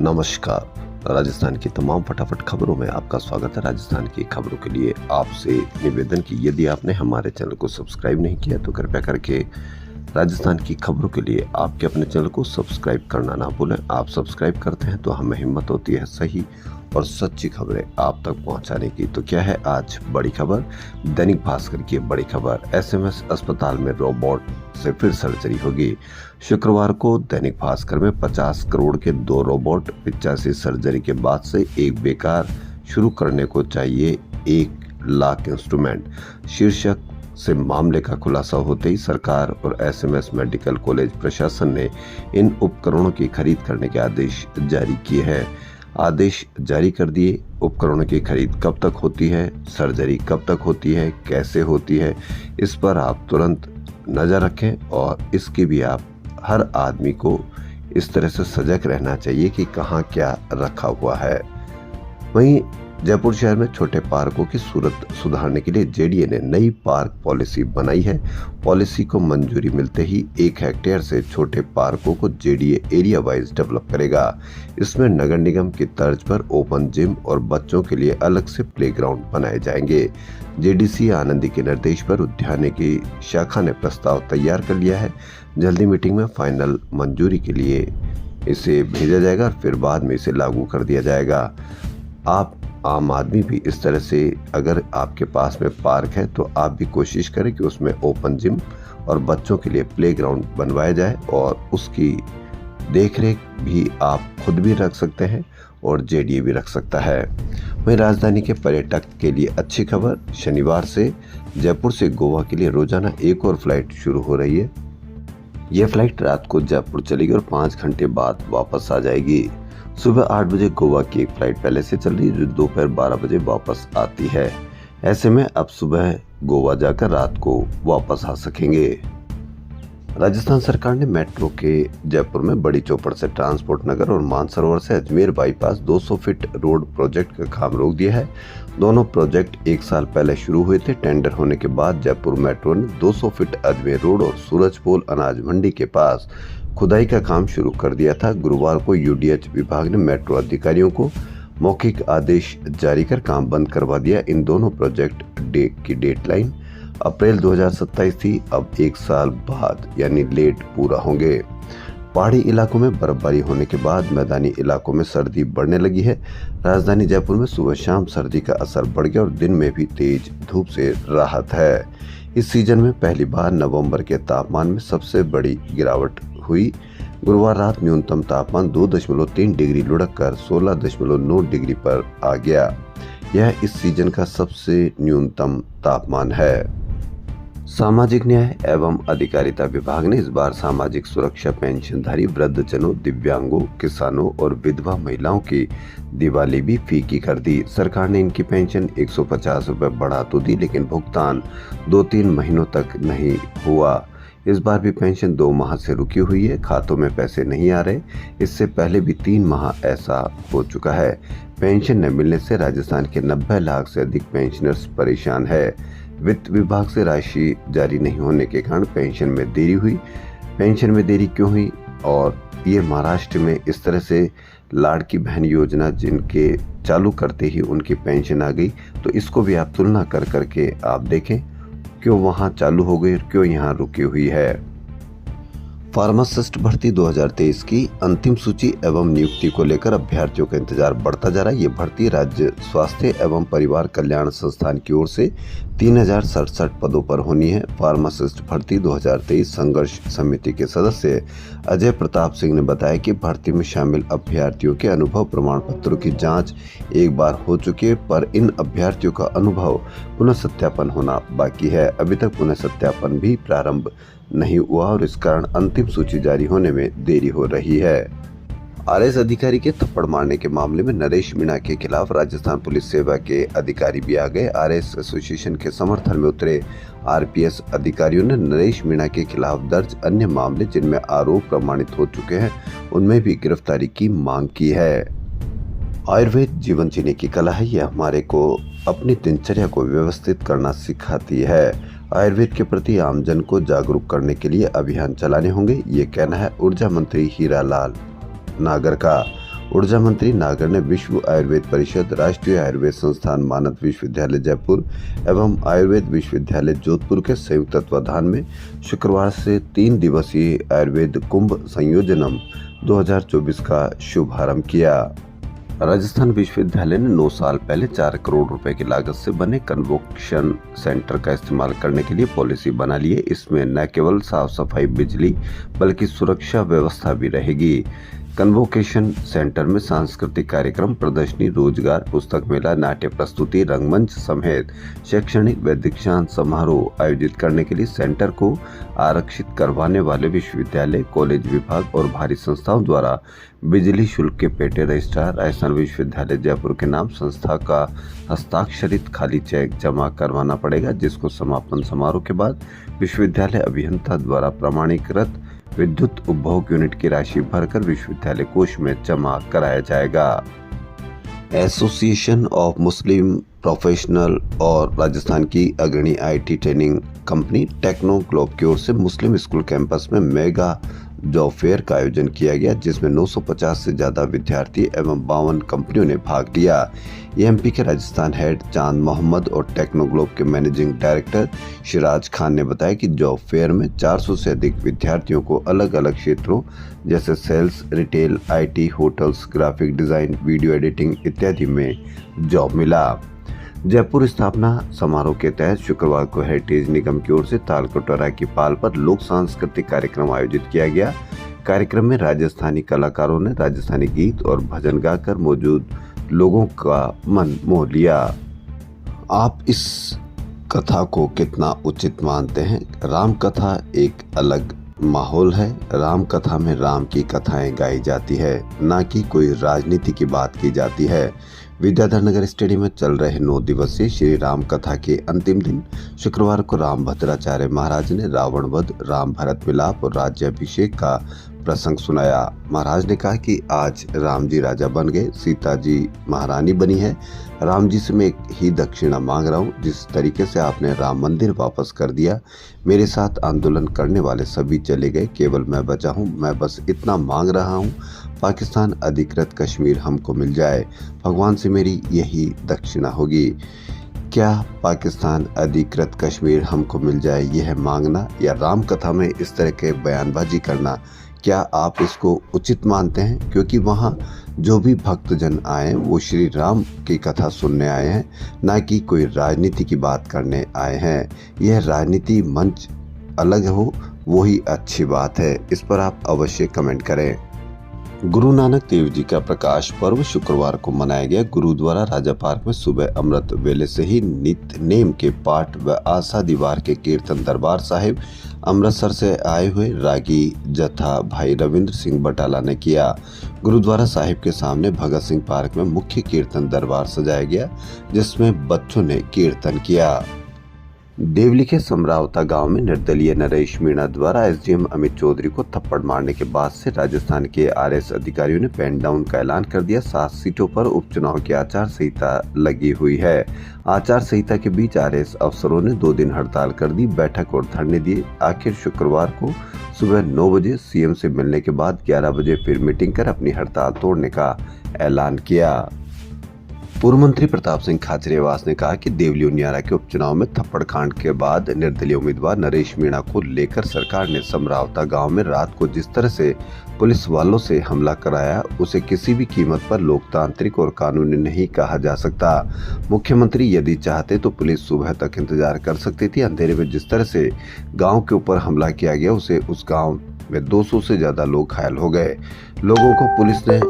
नमस्कार। राजस्थान की तमाम फटाफट खबरों में आपका स्वागत है। राजस्थान की खबरों के लिए आपसे निवेदन कि यदि आपने हमारे चैनल को सब्सक्राइब नहीं किया तो कृपया करके राजस्थान की खबरों के लिए आपके अपने चैनल को सब्सक्राइब करना ना भूलें। आप सब्सक्राइब करते हैं तो हमें हिम्मत होती है सही और सच्ची खबरें आप तक पहुंचाने की। तो क्या है आज बड़ी खबर? दैनिक भास्कर की बड़ी खबर, एसएमएस अस्पताल में रोबोट से फिर सर्जरी होगी। शुक्रवार को दैनिक भास्कर में 50 करोड़ के 2 रोबोट 85 सर्जरी के बाद से एक बेकार शुरू करने को चाहिए 1 लाख इंस्ट्रूमेंट शीर्षक से मामले का खुलासा होते ही सरकार और एसएमएस मेडिकल कॉलेज प्रशासन ने इन उपकरणों की खरीद करने के आदेश जारी किए हैं। आदेश जारी कर दिए। उपकरणों की खरीद कब तक होती है, सर्जरी कब तक होती है, कैसे होती है, इस पर आप तुरंत नज़र रखें और इसकी भी आप हर आदमी को इस तरह से सजग रहना चाहिए कि कहाँ क्या रखा हुआ है। वहीं जयपुर शहर में छोटे पार्कों की सूरत सुधारने के लिए जेडीए ने नई पार्क पॉलिसी बनाई है। पॉलिसी को मंजूरी मिलते ही 1 हेक्टेयर से छोटे पार्कों को जेडीए एरिया वाइज डेवलप करेगा। इसमें नगर निगम की तर्ज पर ओपन जिम और बच्चों के लिए अलग से प्लेग्राउंड बनाए जाएंगे। जेडीसी आनंदी के निर्देश पर उद्यान की शाखा ने प्रस्ताव तैयार कर लिया है। जल्दी मीटिंग में फाइनल मंजूरी के लिए इसे भेजा जाएगा और फिर बाद में इसे लागू कर दिया जाएगा। आप आम आदमी भी इस तरह से, अगर आपके पास में पार्क है तो आप भी कोशिश करें कि उसमें ओपन जिम और बच्चों के लिए प्लेग्राउंड बनवाया जाए और उसकी देखरेख भी आप खुद भी रख सकते हैं और जेडीए भी रख सकता है। वहीं राजधानी के पर्यटक के लिए अच्छी खबर, शनिवार से जयपुर से गोवा के लिए रोजाना एक और फ्लाइट शुरू हो रही है। यह फ्लाइट रात को जयपुर चलेगी और 5 घंटे बाद वापस आ जाएगी। सुबह 8 बजे गोवा की एक फ्लाइट पहले से चल रही है जो दोपहर 12 बजे वापस आती है। ऐसे में अब सुबह गोवा जाकर रात को वापस आ सकेंगे। राजस्थान सरकार ने मेट्रो के जयपुर में बड़ी चौपड़ से ट्रांसपोर्ट नगर और मानसरोवर से Ajmer bypass 200 feet road project का काम रोक दिया है। दोनों प्रोजेक्ट 1 साल पहले शुरू हुए थे। टेंडर होने के बाद जयपुर मेट्रो ने 200 फीट अजमेर रोड और सूरजपोल अनाज मंडी के पास खुदाई का काम शुरू कर दिया था। गुरुवार को यूडीएच विभाग ने मेट्रो अधिकारियों को मौखिक आदेश जारी कर काम बंद करवा दिया। इन दोनों प्रोजेक्ट की डेडलाइन अप्रैल 2027 थी। अब 1 साल बाद यानी लेट पूरा होंगे। पहाड़ी इलाकों में बर्फबारी होने के बाद मैदानी इलाकों में सर्दी बढ़ने लगी है। राजधानी जयपुर में सुबह शाम सर्दी का असर बढ़ गया और दिन में भी तेज धूप से राहत है। इस सीजन में पहली बार नवंबर के तापमान में सबसे बड़ी गिरावट हुई। गुरुवार रात न्यूनतम तापमान 2.3 डिग्री लुढ़क कर 16.9 डिग्री पर आ गया। यह इस सीजन का सबसे न्यूनतम तापमान है। सामाजिक न्याय एवं अधिकारिता विभाग ने इस बार सामाजिक सुरक्षा पेंशनधारी वृद्धजनों, दिव्यांगों, किसानों और विधवा महिलाओं की दिवाली भी फीकी कर दी। सरकार ने इनकी पेंशन 150 रुपए बढ़ा तो दी, लेकिन भुगतान 2-3 महीनों तक नहीं हुआ। इस बार भी पेंशन 2 माह से रुकी हुई है। खातों में पैसे नहीं आ रहे। इससे पहले भी 3 माह ऐसा हो चुका है। पेंशन न मिलने से राजस्थान के 90 लाख से अधिक पेंशनर्स परेशान है। वित्त विभाग से राशि जारी नहीं होने के कारण पेंशन में देरी हुई। पेंशन में देरी क्यों हुई? और ये महाराष्ट्र में इस तरह से लाड़की बहन योजना जिनके चालू करते ही उनकी पेंशन आ गई, तो इसको भी आप तुलना कर करके आप देखें क्यों वहां चालू हो गई और क्यों यहाँ रुकी हुई है। फार्मासिस्ट भर्ती 2023 की अंतिम सूची एवं नियुक्ति को लेकर अभ्यर्थियों का इंतजार बढ़ता जा रहा है। ये भर्ती राज्य स्वास्थ्य एवं परिवार कल्याण संस्थान की ओर से 3067 पदों पर होनी है। फार्मासिस्ट भर्ती 2023 संघर्ष समिति के सदस्य अजय प्रताप सिंह ने बताया कि भर्ती में शामिल अभ्यर्थियों के अनुभव प्रमाण पत्रों की जांच एक बार हो चुकी है, पर इन अभ्यर्थियों का अनुभव पुनः सत्यापन होना बाकी है। अभी तक पुनः सत्यापन भी प्रारंभ नहीं हुआ और इस कारण अंतिम सूची जारी होने में देरी हो रही है। आरएएस अधिकारी के थप्पड़ मारने के मामले में नरेश मीणा के खिलाफ राजस्थान पुलिस सेवा के अधिकारी भी आ गए। आरएएस एसोसिएशन के समर्थन में उतरे आरपीएस अधिकारियों ने नरेश मीणा के खिलाफ दर्ज अन्य मामले जिनमें आरोप प्रमाणित हो चुके हैं उनमें भी गिरफ्तारी की मांग की है। आयुर्वेद जीवन जीने की कला है। यह हमारे को अपनी दिनचर्या को व्यवस्थित करना सिखाती है। आयुर्वेद के प्रति आमजन को जागरूक करने के लिए अभियान चलाने होंगे, ये कहना है ऊर्जा मंत्री हीरा लाल नागर का। ऊर्जा मंत्री नागर ने विश्व आयुर्वेद परिषद, राष्ट्रीय आयुर्वेद संस्थान मानद विश्वविद्यालय जयपुर एवं आयुर्वेद विश्वविद्यालय जोधपुर के संयुक्त तत्वाधान में शुक्रवार से 3 दिवसीय आयुर्वेद कुंभ संयोजनम 2024 का शुभारंभ किया। राजस्थान विश्वविद्यालय ने 9 साल पहले 4 करोड़ रुपए की लागत से बने कन्वोकेशन सेंटर का इस्तेमाल करने के लिए पॉलिसी बना ली है। इसमें न केवल साफ सफाई, बिजली बल्कि सुरक्षा व्यवस्था भी रहेगी। कन्वोकेशन सेंटर में सांस्कृतिक कार्यक्रम, प्रदर्शनी, रोजगार, पुस्तक मेला, नाट्य प्रस्तुति, रंगमंच समेत शैक्षणिक व दीक्षांत समारोह आयोजित करने के लिए सेंटर को आरक्षित करवाने वाले विश्वविद्यालय, कॉलेज विभाग और भारी संस्थाओं द्वारा बिजली शुल्क के पेटे रजिस्ट्रार राजस्थान विश्वविद्यालय जयपुर के नाम संस्था का हस्ताक्षरित खाली चेक जमा करवाना पड़ेगा, जिसको समापन समारोह के बाद विश्वविद्यालय अभियंता द्वारा प्रमाणीकृत विद्युत उपभोग यूनिट की राशि भरकर विश्वविद्यालय कोष में जमा कराया जाएगा। एसोसिएशन ऑफ मुस्लिम प्रोफेशनल और राजस्थान की अग्रणी IT training company Techno Globe की ओर से मुस्लिम स्कूल कैंपस में मेगा जॉब फेयर का आयोजन किया गया, जिसमें 950 से ज्यादा विद्यार्थी एवं 52 कंपनियों ने भाग लिया। एमपी के राजस्थान हेड चांद मोहम्मद और टेक्नो ग्लोब के मैनेजिंग डायरेक्टर शिराज खान ने बताया कि जॉब फेयर में 400 से अधिक विद्यार्थियों को अलग अलग क्षेत्रों जैसे sales, retail, IT, hotels, graphic design, video editing इत्यादि में जॉब मिला। जयपुर स्थापना समारोह के तहत शुक्रवार को हेरिटेज निगम की ओर से तालकटोरा की पाल पर लोक सांस्कृतिक कार्यक्रम आयोजित किया गया। कार्यक्रम में राजस्थानी कलाकारों ने राजस्थानी गीत और भजन गाकर मौजूद लोगों का मन मोह लिया। आप इस कथा को कितना उचित मानते हैं? राम कथा एक अलग माहौल है। राम कथा में राम की कथाएं गाई जाती है, ना कि कोई राजनीति की बात की जाती है। विद्याधर नगर स्टेडियम में चल रहे 9 दिवसीय श्री राम कथा के अंतिम दिन शुक्रवार को राम भद्राचार्य महाराज ने रावण वध, राम भरत मिलाप और राज्याभिषेक का प्रसंग सुनाया। महाराज ने कहा कि आज राम जी राजा बन गए, सीता जी महारानी बनी है। राम जी से मैं एक ही दक्षिणा मांग रहा हूँ। जिस तरीके से आपने राम मंदिर वापस कर दिया, मेरे साथ आंदोलन करने वाले सभी चले गए, केवल मैं बचा हूँ। मैं बस इतना मांग रहा हूँ, पाकिस्तान अधिकृत कश्मीर हमको मिल जाए। भगवान से मेरी यही दक्षिणा होगी। क्या पाकिस्तान अधिकृत कश्मीर हमको मिल जाए यह मांगना या राम कथा में इस तरह के बयानबाजी करना, क्या आप इसको उचित मानते हैं? क्योंकि वहाँ जो भी भक्तजन आए वो श्री राम की कथा सुनने आए हैं, ना कि कोई राजनीति की बात करने आए हैं। यह राजनीति मंच अलग हो वो ही अच्छी बात है। इस पर आप अवश्य कमेंट करें। गुरु नानक देव जी का प्रकाश पर्व शुक्रवार को मनाया गया। गुरुद्वारा राजा पार्क में सुबह अमृत वेले से ही नित्य नेम के पाठ व आशा दीवार के कीर्तन दरबार साहिब अमृतसर से आए हुए रागी जत्था भाई रविंद्र सिंह बटाला ने किया। गुरुद्वारा साहिब के सामने भगत सिंह पार्क में मुख्य कीर्तन दरबार सजाया गया, जिसमें बच्चों ने कीर्तन किया। देवली के समरावता गांव में निर्दलीय नरेश मीणा द्वारा एसडीएम अमित चौधरी को थप्पड़ मारने के बाद से राजस्थान के आरएस अधिकारियों ने पेन डाउन का ऐलान कर दिया। 7 सीटों पर उपचुनाव की आचार संहिता लगी हुई है। आचार संहिता के बीच आरएस अफसरों ने 2 दिन हड़ताल कर दी, बैठक और धरने दिए। आखिर शुक्रवार को सुबह 9 बजे सीएम से मिलने के बाद 11 बजे फिर मीटिंग कर अपनी हड़ताल तोड़ने का ऐलान किया। पूर्व मंत्री प्रताप सिंह खाचरियावास ने कहा कि देवली उनियारा के उपचुनाव में थप्पड़ कांड के बाद निर्दलीय उम्मीदवार नरेश मीणा को लेकर सरकार ने समरावता गांव में रात को जिस तरह से पुलिस वालों से हमला कराया, उसे किसी भी कीमत पर लोकतांत्रिक और कानूनी नहीं कहा जा सकता। मुख्यमंत्री यदि चाहते तो पुलिस सुबह तक इंतजार कर सकती थी। अंधेरे में जिस तरह से गाँव के ऊपर हमला किया गया, उसे उस गाँव में 200 से ज्यादा लोग घायल हो गए। लोगों को पुलिस ने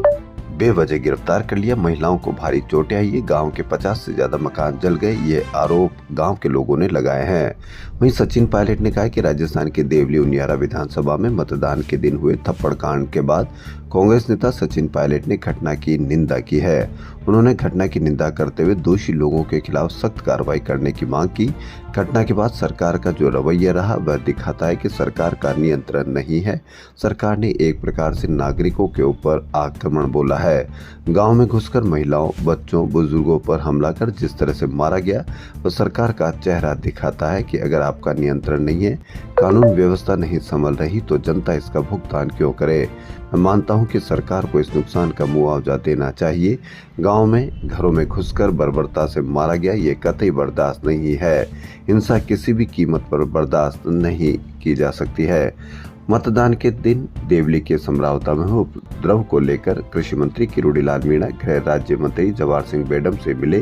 बेवजह गिरफ्तार कर लिया। महिलाओं को भारी चोटें आई। गांव के 50 से ज्यादा मकान जल गए। ये आरोप गांव के लोगों ने लगाए हैं। वहीं सचिन पायलट ने कहा कि राजस्थान के देवली उनियारा विधानसभा में मतदान के दिन हुए थप्पड़ कांड के बाद कांग्रेस नेता सचिन पायलट ने घटना की निंदा की है। उन्होंने घटना की निंदा करते हुए दोषी लोगों के खिलाफ सख्त कार्रवाई करने की मांग की। घटना के बाद सरकार का जो रवैया रहा वह दिखाता है कि सरकार का नियंत्रण नहीं है। सरकार ने एक प्रकार से नागरिकों के ऊपर आक्रमण बोला है। गांव में घुसकर महिलाओं, बच्चों, बुजुर्गों पर हमला कर जिस तरह से मारा गया वह सरकार का चेहरा दिखाता है कि अगर आपका नियंत्रण नहीं है, कानून व्यवस्था नहीं संभल रही तो जनता इसका भुगतान क्यों करे। मैं मानता हूं कि सरकार को इस नुकसान का मुआवजा देना चाहिए। गांव में घरों में घुसकर बर्बरता से मारा गया, ये कतई बर्दाश्त नहीं है। हिंसा किसी भी कीमत पर बर्दाश्त नहीं की जा सकती है। मतदान के दिन देवली के समरावता में हुए उपद्रव को लेकर कृषि मंत्री किरोड़ी लाल मीणा गृह राज्य मंत्री जवाहर सिंह बेडम से मिले।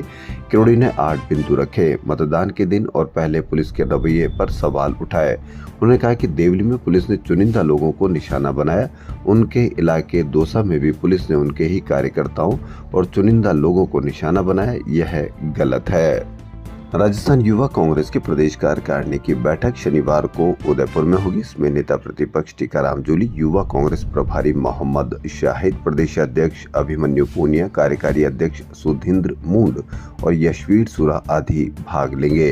किरोड़ी ने 8 बिंदु रखे। मतदान के दिन और पहले पुलिस के रवैये पर सवाल उठाए। उन्होंने कहा कि देवली में पुलिस ने चुनिंदा लोगों को निशाना बनाया। उनके इलाके दौसा में भी पुलिस ने उनके ही कार्यकर्ताओं और चुनिंदा लोगों को निशाना बनाया, यह गलत है। राजस्थान युवा कांग्रेस की प्रदेश कार्यकारिणी की बैठक शनिवार को उदयपुर में होगी। इसमें नेता प्रतिपक्ष टीकाराम जूली, युवा कांग्रेस प्रभारी मोहम्मद शाहिद, प्रदेश अध्यक्ष अभिमन्यु पूनिया, कार्यकारी अध्यक्ष सुधींद्र मूंड और यशवीर सुरा आदि भाग लेंगे।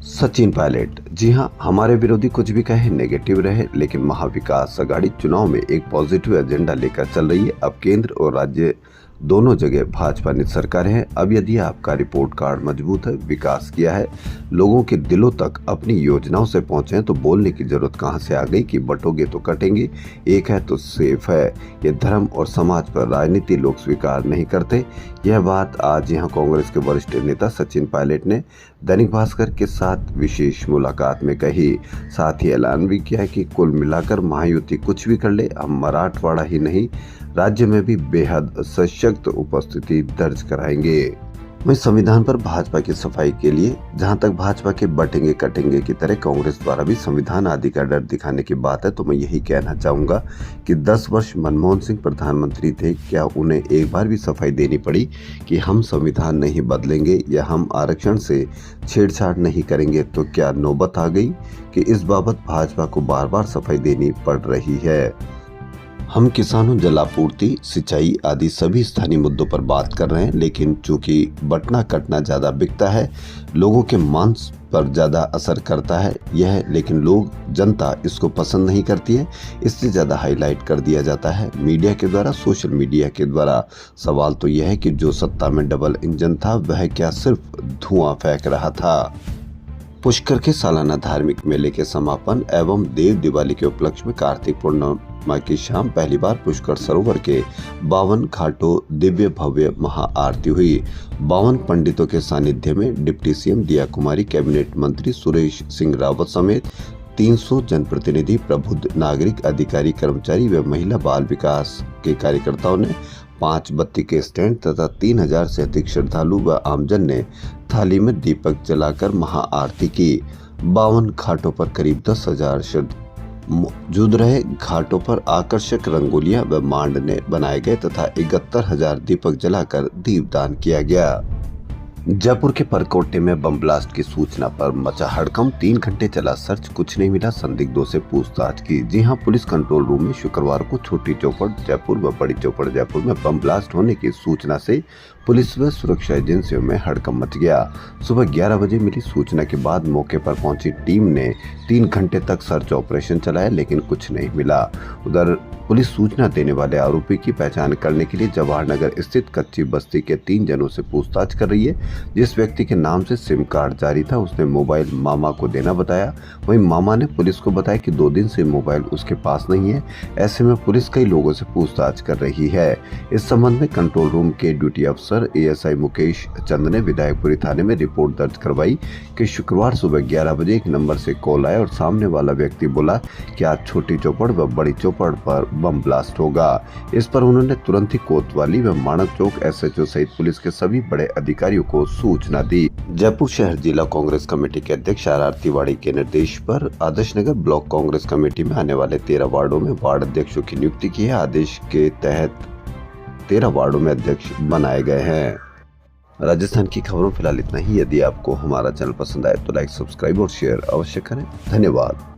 सचिन पायलट, जी हां, हमारे विरोधी कुछ भी कहे, नेगेटिव रहे, लेकिन महाविकास अघाड़ी चुनाव में एक पॉजिटिव एजेंडा लेकर चल रही है। अब केंद्र और राज्य दोनों जगह भाजपा ने सरकारें हैं। अब यदि आपका रिपोर्ट कार्ड मजबूत है, विकास किया है, लोगों के दिलों तक अपनी योजनाओं से पहुंचे हैं, तो बोलने की जरूरत कहां से आ गई कि बटोगे तो कटेंगे, एक है तो सेफ है। ये धर्म और समाज पर राजनीति लोग स्वीकार नहीं करते। यह बात आज यहां कांग्रेस के वरिष्ठ नेता सचिन पायलट ने दैनिक भास्कर के साथ विशेष मुलाकात में कही। साथ ही ऐलान भी किया है कि कुल मिलाकर महायुति कुछ भी कर ले, हम मराठवाड़ा ही नहीं राज्य में भी बेहद सशक्त उपस्थिति दर्ज कराएंगे। वहीं संविधान पर भाजपा की सफाई के लिए जहां तक भाजपा के बटेंगे कटेंगे की तरह कांग्रेस द्वारा भी संविधान आदि का डर दिखाने की बात है, तो मैं यही कहना चाहूंगा कि 10 वर्ष मनमोहन सिंह प्रधानमंत्री थे, क्या उन्हें एक बार भी सफाई देनी पड़ी कि हम संविधान नहीं बदलेंगे या हम आरक्षण से छेड़छाड़ नहीं करेंगे? तो क्या नौबत आ गई कि इस बाबत भाजपा को बार बार सफाई देनी पड़ रही है? हम किसानों, जलापूर्ति, सिंचाई आदि सभी स्थानीय मुद्दों पर बात कर रहे हैं, लेकिन चूंकि बटना कटना ज्यादा बिकता है, लोगों के मांस पर ज्यादा असर करता है यह, लेकिन लोग, जनता इसको पसंद नहीं करती है, इससे ज्यादा हाईलाइट कर दिया जाता है मीडिया के द्वारा, सोशल मीडिया के द्वारा। सवाल तो यह है कि जो सत्ता में डबल इंजन था वह क्या सिर्फ धुआं फेंक रहा था? पुष्कर के सालाना धार्मिक मेले के समापन एवं देव दिवाली के उपलक्ष्य में कार्तिक पूर्णिमा की शाम पहली बार पुष्कर सरोवर के 52 घाटों दिव्य भव्य महाआरती हुई। 52 पंडितों के सानिध्य में डिप्टी सीएम दिया कुमारी, कैबिनेट मंत्री सुरेश सिंह रावत समेत 300 जनप्रतिनिधि, प्रबुद्ध नागरिक, अधिकारी, कर्मचारी व महिला बाल विकास के कार्यकर्ताओं ने 5 बत्ती के स्टैंड तथा 3000 से अधिक श्रद्धालु व आमजन ने थाली में दीपक जलाकर महाआरती की। 52 घाटों पर करीब 10,000 श्रद्धालु मौजूद रहे। घाटों पर आकर्षक रंगोलियां व मांडने बनाए गए तथा 71,000 दीपक जलाकर दीपदान किया गया। जयपुर के परकोटे में बम ब्लास्ट की सूचना पर मचा हड़कंप, 3 घंटे चला सर्च, कुछ नहीं मिला, संदिग्धों से पूछताछ की। जी हां, पुलिस कंट्रोल रूम में शुक्रवार को छोटी चौपड़ जयपुर व बड़ी चौपड़ जयपुर में बम ब्लास्ट होने की सूचना से पुलिस व सुरक्षा एजेंसियों में हड़कंप मच गया। सुबह 11 बजे मिली सूचना के बाद मौके पर पहुंची टीम ने 3 घंटे तक सर्च ऑपरेशन चलाया, लेकिन कुछ नहीं मिला। उधर पुलिस सूचना देने वाले आरोपी की पहचान करने के लिए जवाहर नगर स्थित कच्ची बस्ती के 3 जनों से पूछताछ कर रही है। जिस व्यक्ति के नाम से सिम कार्ड जारी था उसने मोबाइल मामा को देना बताया। वहीं मामा ने पुलिस को बताया कि 2 दिन से मोबाइल उसके पास नहीं है। ऐसे में पुलिस कई लोगों से पूछताछ कर रही है। इस संबंध में कंट्रोल रूम के ड्यूटी अफसर एएसआई मुकेश चंद ने विधायकपुरी थाने में रिपोर्ट दर्ज करवाई कि शुक्रवार सुबह 11 बजे एक नंबर से कॉल आया और सामने वाला व्यक्ति बोला कि आज छोटी चौपड़ व बड़ी चौपड़ पर बम ब्लास्ट होगा। इस पर उन्होंने तुरंत ही कोतवाली व माणक चौक एसएचओ सहित पुलिस के सभी बड़े अधिकारियों को सूचना दी। जयपुर शहर जिला कांग्रेस कमेटी के अध्यक्ष आर तिवाड़ी के निर्देश पर आदर्श नगर ब्लॉक कांग्रेस कमेटी में आने वाले 13 वार्डों में वार्ड अध्यक्षों की नियुक्ति की है। आदेश के तहत 13 वार्डों में अध्यक्ष बनाए गए हैं। राजस्थान की खबरों फिलहाल इतना ही। यदि आपको हमारा चैनल पसंद आए तो लाइक, सब्सक्राइब और शेयर अवश्य करें। धन्यवाद।